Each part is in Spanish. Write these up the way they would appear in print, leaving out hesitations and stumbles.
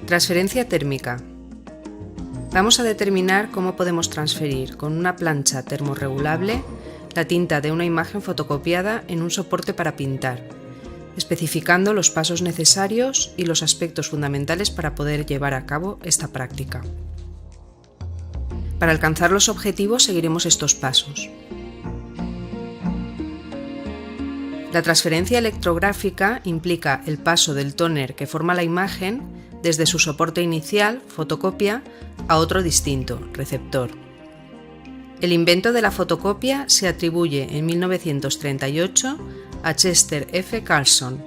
Transferencia térmica. Vamos a determinar cómo podemos transferir con una plancha termorregulable la tinta de una imagen fotocopiada en un soporte para pintar, especificando los pasos necesarios y los aspectos fundamentales para poder llevar a cabo esta práctica. Para alcanzar los objetivos seguiremos estos pasos. La transferencia electrográfica implica el paso del tóner que forma la imagen desde su soporte inicial, fotocopia, a otro distinto, receptor. El invento de la fotocopia se atribuye en 1938 a Chester F. Carlson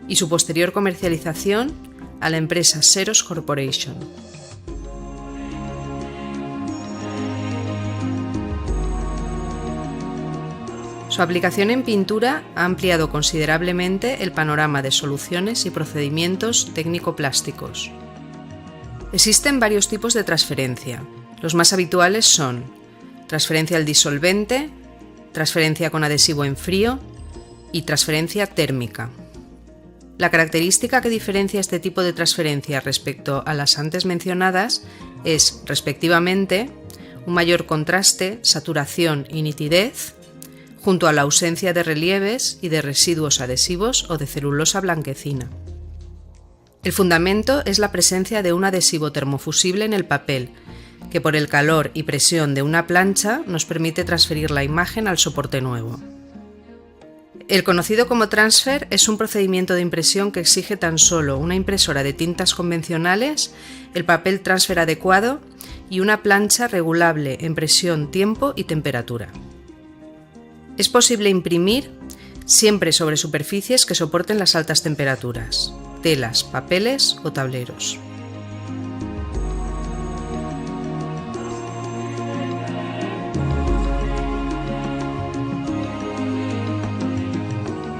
y su posterior comercialización a la empresa Xerox Corporation. Su aplicación en pintura ha ampliado considerablemente el panorama de soluciones y procedimientos técnico-plásticos. Existen varios tipos de transferencia. Los más habituales son transferencia al disolvente, transferencia con adhesivo en frío y transferencia térmica. La característica que diferencia este tipo de transferencia respecto a las antes mencionadas es, respectivamente, un mayor contraste, saturación y nitidez, junto a la ausencia de relieves y de residuos adhesivos o de celulosa blanquecina. El fundamento es la presencia de un adhesivo termofusible en el papel, que por el calor y presión de una plancha nos permite transferir la imagen al soporte nuevo. El conocido como transfer es un procedimiento de impresión que exige tan solo una impresora de tintas convencionales, el papel transfer adecuado y una plancha regulable en presión, tiempo y temperatura. Es posible imprimir siempre sobre superficies que soporten las altas temperaturas, telas, papeles o tableros.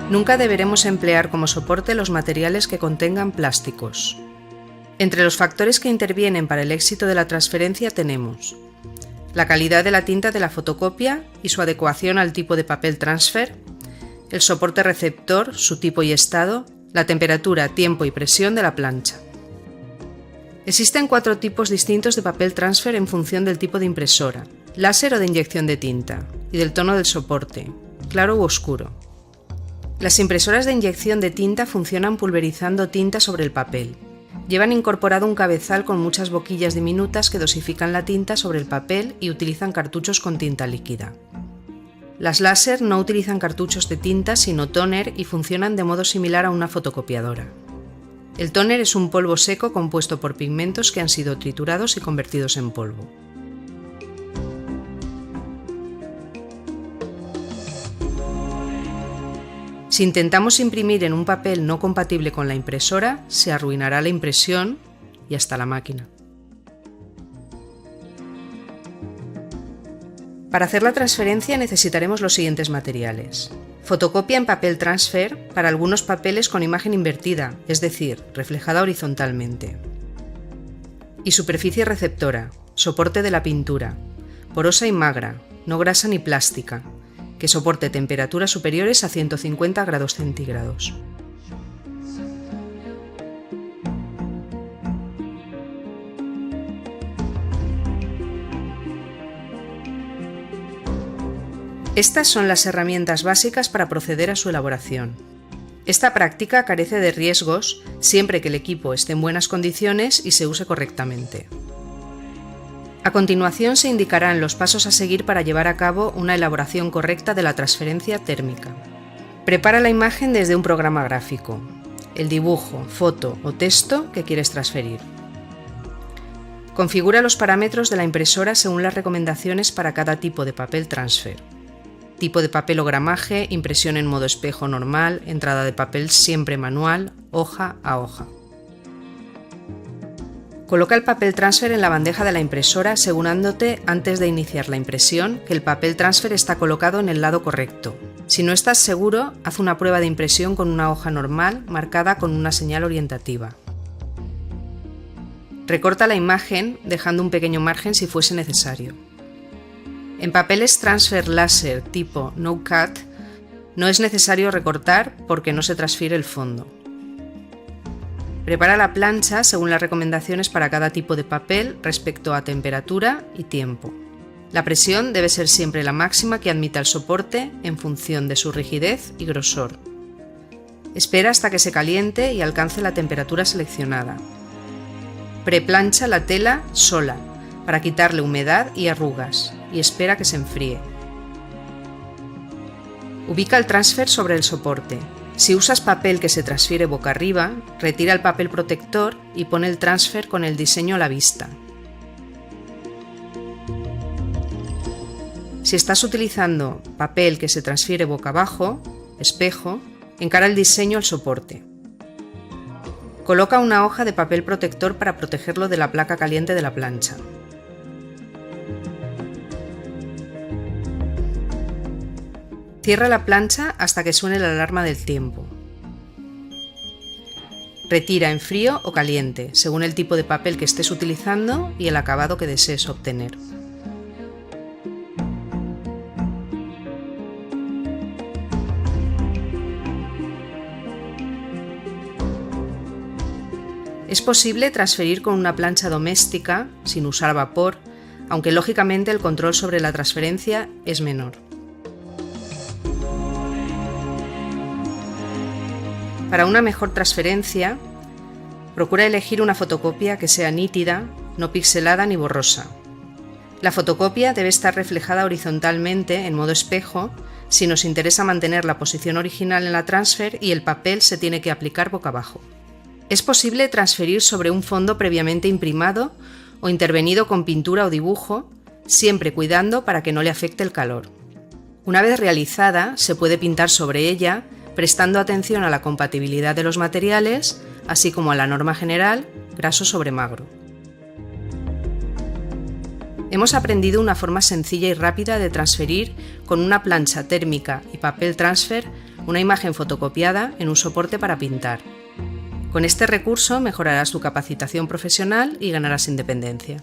Nunca deberemos emplear como soporte los materiales que contengan plásticos. Entre los factores que intervienen para el éxito de la transferencia tenemos la calidad de la tinta de la fotocopia y su adecuación al tipo de papel transfer, el soporte receptor, su tipo y estado, la temperatura, tiempo y presión de la plancha. Existen 4 tipos distintos de papel transfer en función del tipo de impresora, láser o de inyección de tinta, y del tono del soporte, claro u oscuro. Las impresoras de inyección de tinta funcionan pulverizando tinta sobre el papel. Llevan incorporado un cabezal con muchas boquillas diminutas que dosifican la tinta sobre el papel y utilizan cartuchos con tinta líquida. Las láser no utilizan cartuchos de tinta sino tóner y funcionan de modo similar a una fotocopiadora. El tóner es un polvo seco compuesto por pigmentos que han sido triturados y convertidos en polvo. Si intentamos imprimir en un papel no compatible con la impresora, se arruinará la impresión y hasta la máquina. Para hacer la transferencia necesitaremos los siguientes materiales. Fotocopia en papel transfer para algunos papeles con imagen invertida, es decir, reflejada horizontalmente. Y superficie receptora, soporte de la pintura, porosa y magra, no grasa ni plástica, que soporte temperaturas superiores a 150 grados centígrados. Estas son las herramientas básicas para proceder a su elaboración. Esta práctica carece de riesgos siempre que el equipo esté en buenas condiciones y se use correctamente. A continuación se indicarán los pasos a seguir para llevar a cabo una elaboración correcta de la transferencia térmica. Prepara la imagen desde un programa gráfico, el dibujo, foto o texto que quieres transferir. Configura los parámetros de la impresora según las recomendaciones para cada tipo de papel transfer. Tipo de papel o gramaje, impresión en modo espejo normal, entrada de papel siempre manual, hoja a hoja. Coloca el papel transfer en la bandeja de la impresora asegurándote antes de iniciar la impresión que el papel transfer está colocado en el lado correcto. Si no estás seguro, haz una prueba de impresión con una hoja normal marcada con una señal orientativa. Recorta la imagen dejando un pequeño margen si fuese necesario. En papeles transfer láser tipo no cut no es necesario recortar porque no se transfiere el fondo. Prepara la plancha según las recomendaciones para cada tipo de papel respecto a temperatura y tiempo. La presión debe ser siempre la máxima que admita el soporte en función de su rigidez y grosor. Espera hasta que se caliente y alcance la temperatura seleccionada. Preplancha la tela sola para quitarle humedad y arrugas y espera que se enfríe. Ubica el transfer sobre el soporte. Si usas papel que se transfiere boca arriba, retira el papel protector y pone el transfer con el diseño a la vista. Si estás utilizando papel que se transfiere boca abajo, espejo, encara el diseño al soporte. Coloca una hoja de papel protector para protegerlo de la placa caliente de la plancha. Cierra la plancha hasta que suene la alarma del tiempo. Retira en frío o caliente, según el tipo de papel que estés utilizando y el acabado que desees obtener. Es posible transferir con una plancha doméstica, sin usar vapor, aunque lógicamente el control sobre la transferencia es menor. Para una mejor transferencia, procura elegir una fotocopia que sea nítida, no pixelada ni borrosa. La fotocopia debe estar reflejada horizontalmente en modo espejo si nos interesa mantener la posición original en la transfer y el papel se tiene que aplicar boca abajo. Es posible transferir sobre un fondo previamente imprimado o intervenido con pintura o dibujo, siempre cuidando para que no le afecte el calor. Una vez realizada, se puede pintar sobre ella, prestando atención a la compatibilidad de los materiales, así como a la norma general, graso sobre magro. Hemos aprendido una forma sencilla y rápida de transferir con una plancha térmica y papel transfer una imagen fotocopiada en un soporte para pintar. Con este recurso mejorarás tu capacitación profesional y ganarás independencia.